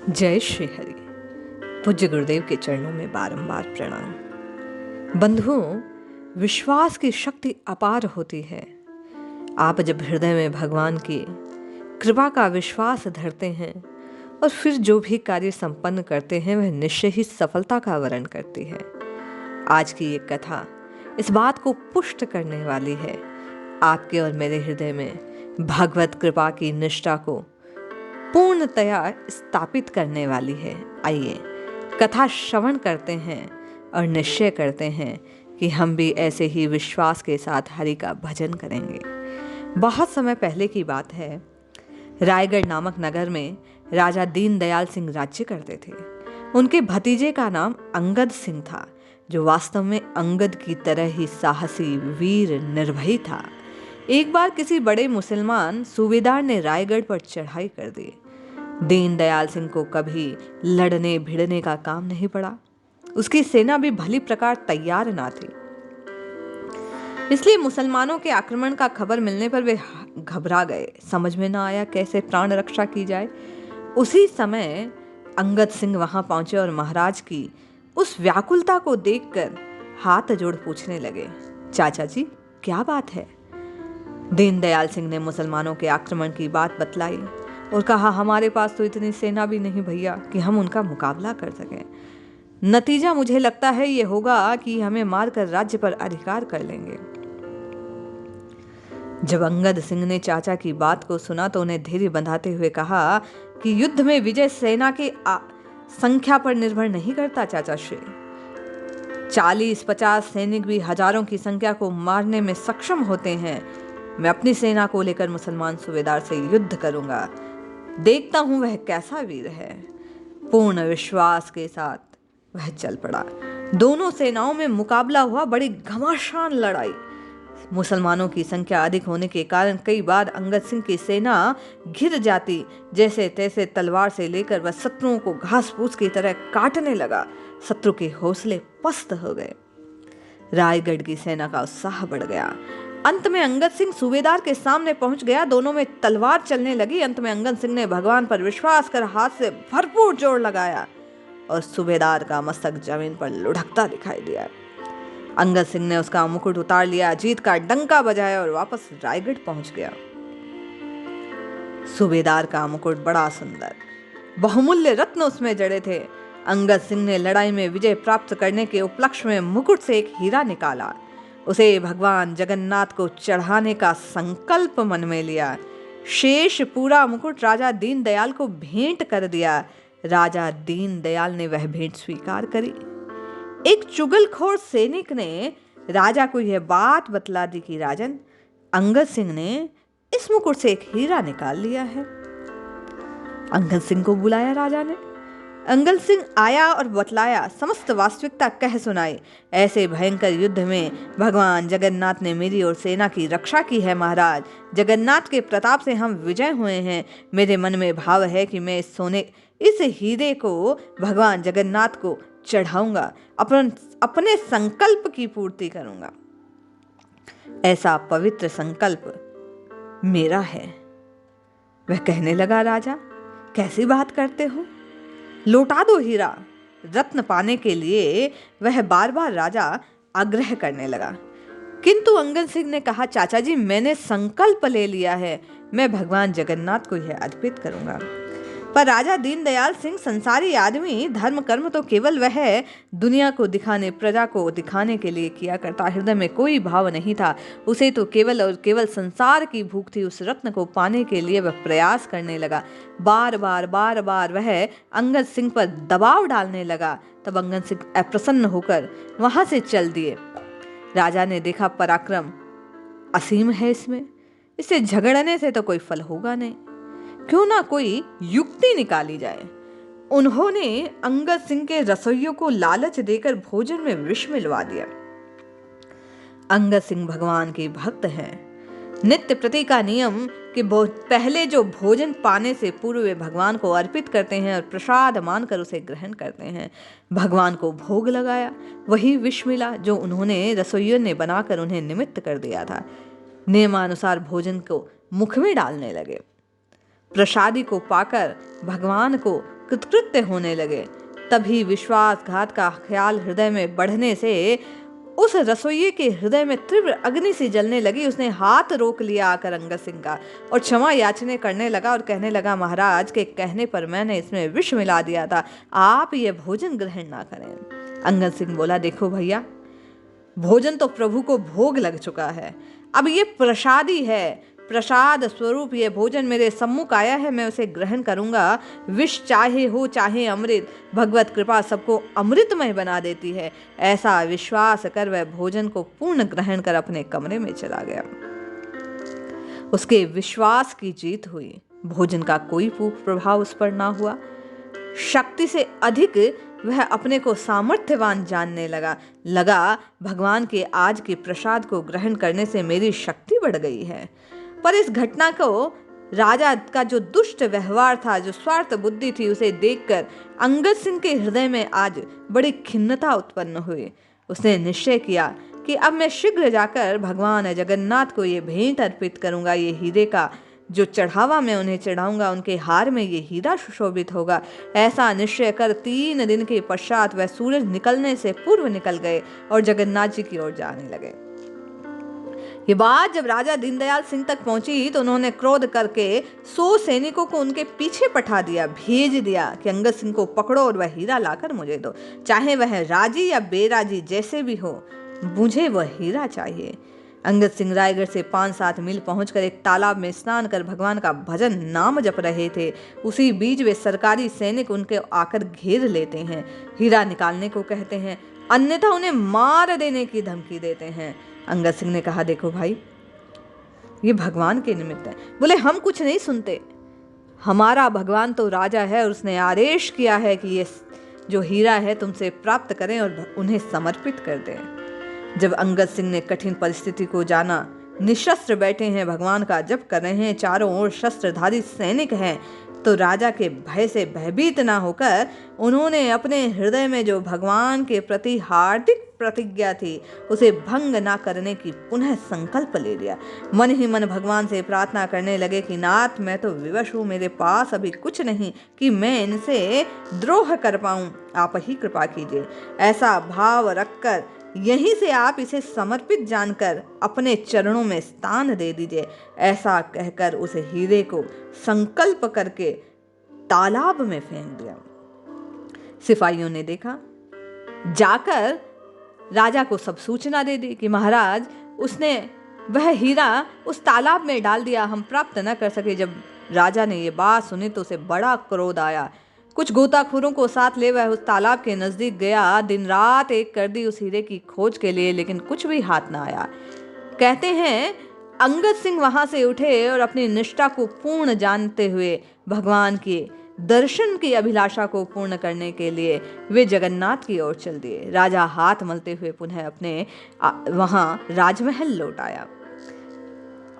जय श्री हरि। पूज्य गुरुदेव के चरणों में बारंबार प्रणाम। बंधुओं, विश्वास की शक्ति अपार होती है। आप जब हृदय में भगवान की कृपा का विश्वास धरते हैं और फिर जो भी कार्य संपन्न करते हैं वह निश्चय ही सफलता का वर्ण करती है। आज की ये कथा इस बात को पुष्ट करने वाली है। आपके और मेरे हृदय में भगवत कृपा की निष्ठा को पूर्णतया स्थापित करने वाली है। आइए कथा श्रवण करते हैं और निश्चय करते हैं कि हम भी ऐसे ही विश्वास के साथ हरि का भजन करेंगे। बहुत समय पहले की बात है। रायगढ़ नामक नगर में राजा दीनदयाल सिंह राज्य करते थे। उनके भतीजे का नाम अंगद सिंह था, जो वास्तव में अंगद की तरह ही साहसी, वीर, निर्भयी था। एक बार किसी बड़े मुसलमान सूबेदार ने रायगढ़ पर चढ़ाई कर दी। दीनदयाल सिंह को कभी लड़ने भिड़ने का काम नहीं पड़ा। उसकी सेना भी भली प्रकार तैयार ना थी, इसलिए मुसलमानों के आक्रमण का खबर मिलने पर वे घबरा गए। समझ में ना आया कैसे प्राण रक्षा की जाए। उसी समय अंगद सिंह वहां पहुंचे और महाराज की उस व्याकुलता को देखकर हाथ जोड़ पूछने लगे, चाचा जी क्या बात है? दीनदयाल सिंह ने मुसलमानों के आक्रमण की बात बतलाई और कहा, हमारे पास तो इतनी सेना भी नहीं भैया कि हम उनका मुकाबला कर सकें। नतीजा मुझे लगता है ये होगा कि हमें मारकर राज्य पर अधिकार कर लेंगे। जब अंगद सिंह ने चाचा की बात को सुना तो उन्हें धैर्य बंधाते हुए कहा कि युद्ध में विजय सेना की संख्या पर निर्भर नहीं करता चाचा श्री। 40-50 सैनिक भी हजारों की संख्या को मारने में सक्षम होते हैं। मैं अपनी सेना को लेकर मुसलमान सूबेदार से युद्ध करूंगा। देखता हूं वह कैसा वीर है। पूर्ण विश्वास के साथ वह चल पड़ा। दोनों सेनाओं में मुकाबला हुआ। बड़ी घमासान लड़ाई। मुसलमानों की संख्या अधिक होने के कारण कई बार अंगद सिंह की सेना घिर जाती। जैसे तैसे तलवार से लेकर वह शत्रुओं को घास फूस की तरह काटने लगा। शत्रु के हौसले पस्त हो गए। रायगढ़ की सेना का उत्साह बढ़ गया। अंत में अंगद सिंह सूबेदार के सामने पहुंच गया। दोनों में तलवार चलने लगी। अंत में अंगद सिंह ने भगवान पर विश्वास कर हाथ से भरपूर जोर लगाया और सूबेदार का मस्तक जमीन पर लुढ़कता दिखाई दिया। अंगद सिंह ने उसका मुकुट उतार लिया, जीत का डंका बजाया और वापस रायगढ़ पहुंच गया। सूबेदार का मुकुट बड़ा सुंदर, बहुमूल्य रत्न उसमें जड़े थे। अंगद सिंह ने लड़ाई में विजय प्राप्त करने के उपलक्ष्य में मुकुट से एक हीरा निकाला। उसे भगवान जगन्नाथ को चढ़ाने का संकल्प मन में लिया। शेष पूरा मुकुट राजा दीनदयाल को भेंट कर दिया। राजा दीनदयाल ने वह भेंट स्वीकार करी। एक चुगलखोर सैनिक ने राजा को यह बात बतला दी कि राजन, अंगद सिंह ने इस मुकुट से एक हीरा निकाल लिया है। अंगद सिंह को बुलाया राजा ने। अंगद सिंह आया और बतलाया, समस्त वास्तविकता कह सुनाई। ऐसे भयंकर युद्ध में भगवान जगन्नाथ ने मेरी और सेना की रक्षा की है महाराज। जगन्नाथ के प्रताप से हम विजय हुए हैं। मेरे मन में भाव है कि मैं इस हीरे को भगवान जगन्नाथ को चढ़ाऊंगा, अपने संकल्प की पूर्ति करूंगा। ऐसा पवित्र संकल्प मेरा है। वह कहने लगा, राजा कैसी बात करते हो? लौटा दो हीरा। रत्न पाने के लिए वह बार बार राजा आग्रह करने लगा, किंतु अंगद सिंह ने कहा, चाचा जी मैंने संकल्प ले लिया है, मैं भगवान जगन्नाथ को यह अर्पित करूंगा। पर राजा दीनदयाल सिंह संसारी आदमी, धर्म कर्म तो केवल वह दुनिया को दिखाने, प्रजा को दिखाने के लिए किया करता। हृदय में कोई भाव नहीं था। उसे तो केवल और केवल संसार की भूख थी। उस रत्न को पाने के लिए वह प्रयास करने लगा। बार बार वह अंगद सिंह पर दबाव डालने लगा। तब अंगद सिंह अप्रसन्न होकर वहां से चल दिए। राजा ने देखा पराक्रम असीम है इसमें, इससे झगड़ने से तो कोई फल होगा नहीं, क्यों ना कोई युक्ति निकाली जाए। उन्होंने अंगद सिंह के रसोइयों को लालच देकर भोजन में विष मिलवा दिया। अंगद सिंह भगवान के भक्त हैं। नित्य प्रति का नियम कि पहले जो भोजन पाने से पूर्व वे भगवान को अर्पित करते हैं और प्रसाद मानकर उसे ग्रहण करते हैं। भगवान को भोग लगाया, वही विष मिला जो उन्होंने रसोइयों ने बनाकर उन्हें निमित्त कर दिया था। नियमानुसार भोजन को मुख में डालने लगे। प्रसादी को पाकर भगवान को कृतकृत्य होने लगे। तभी विश्वासघात का ख्याल हृदय में बढ़ने से उस रसोइये के हृदय में तीव्र अग्नि सी जलने लगी। उसने हाथ रोक लिया आकर अंगद सिंह का और क्षमा याचना करने लगा और कहने लगा, महाराज के कहने पर मैंने इसमें विष मिला दिया था, आप ये भोजन ग्रहण ना करें। अंगद सिंह बोला, देखो भैया, भोजन तो प्रभु को भोग लग चुका है, अब ये प्रसादी है, प्रसाद स्वरूप ये भोजन मेरे सम्मुख आया है, मैं उसे ग्रहण करूंगा। विष चाहे हो चाहे अमृत, भगवत कृपा सबको अमृतमय बना देती है। ऐसा विश्वास कर वह भोजन को पूर्ण ग्रहण कर अपने कमरे में चला गया। उसके विश्वास की जीत हुई। भोजन का कोई प्रभाव उस पर ना हुआ। शक्ति से अधिक वह अपने को सामर्थ्यवान जानने लगा भगवान के आज के प्रसाद को ग्रहण करने से मेरी शक्ति बढ़ गई है। पर इस घटना को राजा का जो दुष्ट व्यवहार था, जो स्वार्थ बुद्धि थी, उसे देखकर अंगद सिंह के हृदय में आज बड़ी खिन्नता उत्पन्न हुई। उसने निश्चय किया कि अब मैं शीघ्र जाकर भगवान जगन्नाथ को ये भेंट अर्पित करूंगा। ये हीरे का जो चढ़ावा मैं उन्हें चढ़ाऊंगा, उनके हार में ये हीरा सुशोभित होगा। ऐसा निश्चय कर 3 दिन के पश्चात वह सूरज निकलने से पूर्व निकल गए और जगन्नाथ जी की ओर जाने लगे। ये बात जब राजा दीनदयाल सिंह तक पहुंची तो उन्होंने क्रोध करके 100 सैनिकों को उनके पीछे पठा दिया, भेज दिया कि अंगद सिंह को पकड़ो और वह हीरा लाकर मुझे दो, चाहे वह राजी या बेराजी जैसे भी हो, मुझे वह हीरा चाहिए। अंगद सिंह रायगढ़ से 5-7 मील पहुंचकर एक तालाब में स्नान कर भगवान का भजन नाम जप रहे थे। उसी बीच वे सरकारी सैनिक उनके आकर घेर लेते हैं, हीरा निकालने को कहते हैं, अन्यथा उन्हें मार देने की धमकी देते हैं। अंगद सिंह ने कहा, देखो भाई, ये भगवान के निमित्त है। बोले, हम कुछ नहीं सुनते, हमारा भगवान तो राजा है और उसने आदेश किया है कि ये जो हीरा है तुमसे प्राप्त करें और उन्हें समर्पित कर दें। जब अंगद सिंह ने कठिन परिस्थिति को जाना, निशस्त्र बैठे हैं, भगवान का जप कर रहे हैं, चारों ओर शस्त्रधारी सैनिक हैं, तो राजा के भय से भयभीत ना होकर उन्होंने अपने हृदय में जो भगवान के प्रति हार्दिक प्रतिज्ञा थी, उसे भंग ना करने की पुनः संकल्प ले लिया। मन ही मन भगवान से प्रार्थना करने लगे कि नाथ, मैं तो विवश हूँ, मेरे पास अभी कुछ नहीं कि मैं इनसे द्रोह कर पाऊँ, आप ही कृपा कीजिए। ऐसा भाव रखकर यहीं से आप इसे समर्पित जानकर अपने चरणों में स्थान दे दीजिए। ऐसा कहकर उस हीरे को संकल्प करके तालाब में फेंक दिया। सिपाहियों ने देखा, जाकर राजा को सब सूचना दे दी कि महाराज, उसने वह हीरा उस तालाब में डाल दिया, हम प्राप्त न कर सके। जब राजा ने ये बात सुनी तो उसे बड़ा क्रोध आया। कुछ गोताखोरों को साथ ले वह उस तालाब के नजदीक गया। दिन रात एक कर दी उस हीरे की खोज के लिए, लेकिन कुछ भी हाथ ना आया। कहते हैं अंगद सिंह वहां से उठे और अपनी निष्ठा को पूर्ण जानते हुए भगवान के दर्शन की अभिलाषा को पूर्ण करने के लिए वे जगन्नाथ की ओर चल दिए। राजा हाथ मलते हुए पुनः अपने वहां राजमहल लौट आया।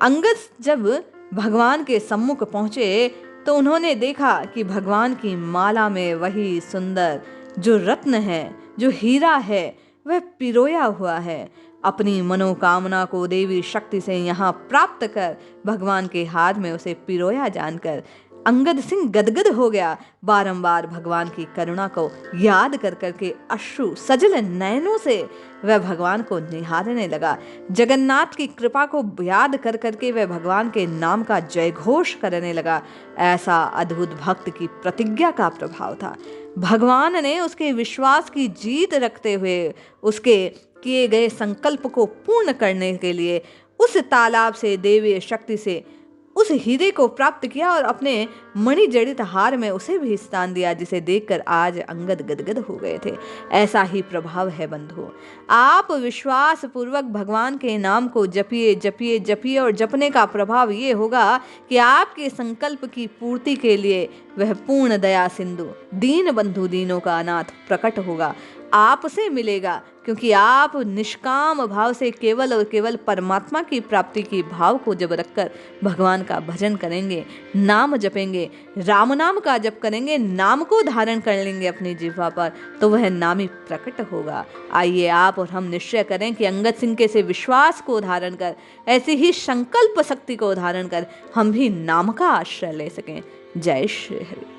अंगद जब भगवान के सम्मुख पहुंचे तो उन्होंने देखा कि भगवान की माला में वही सुंदर जो रत्न है, जो हीरा है, वह पिरोया हुआ है। अपनी मनोकामना को देवी शक्ति से यहाँ प्राप्त कर भगवान के हाथ में उसे पिरोया जानकर अंगद सिंह गदगद हो गया। बारंबार भगवान की करुणा को याद कर करके अश्रु सजल नयनों से वह भगवान को निहारने लगा। जगन्नाथ की कृपा को याद कर करके वह भगवान के नाम का जयघोष करने लगा। ऐसा अद्भुत भक्त की प्रतिज्ञा का प्रभाव था। भगवान ने उसके विश्वास की जीत रखते हुए उसके किए गए संकल्प को पूर्ण करने के लिए उस तालाब से देवी शक्ति से उस हीरे को प्राप्त किया और अपने मणि जड़ित हार में उसे भी स्थान दिया, जिसे देखकर आज अंगद गदगद हो गए थे। ऐसा ही प्रभाव है बंधु। आप विश्वास पूर्वक भगवान के नाम को जपिए जपिए जपिए और जपने का प्रभाव ये होगा कि आपके संकल्प की पूर्ति के लिए वह पूर्ण दया सिंधु दीन बंधु दीनों का अनाथ प्रकट होगा, आपसे मिलेगा, क्योंकि आप निष्काम भाव से केवल और केवल परमात्मा की प्राप्ति की भाव को जब रखकर भगवान का भजन करेंगे, नाम जपेंगे, राम नाम का जप करेंगे, नाम को धारण कर लेंगे अपनी जिह्वा पर, तो वह नाम ही प्रकट होगा। आइए आप और हम निश्चय करें कि अंगद सिंह के से विश्वास को धारण कर, ऐसी ही संकल्प शक्ति को धारण कर हम भी नाम का आश्रय ले सकें। जय श्री हरि।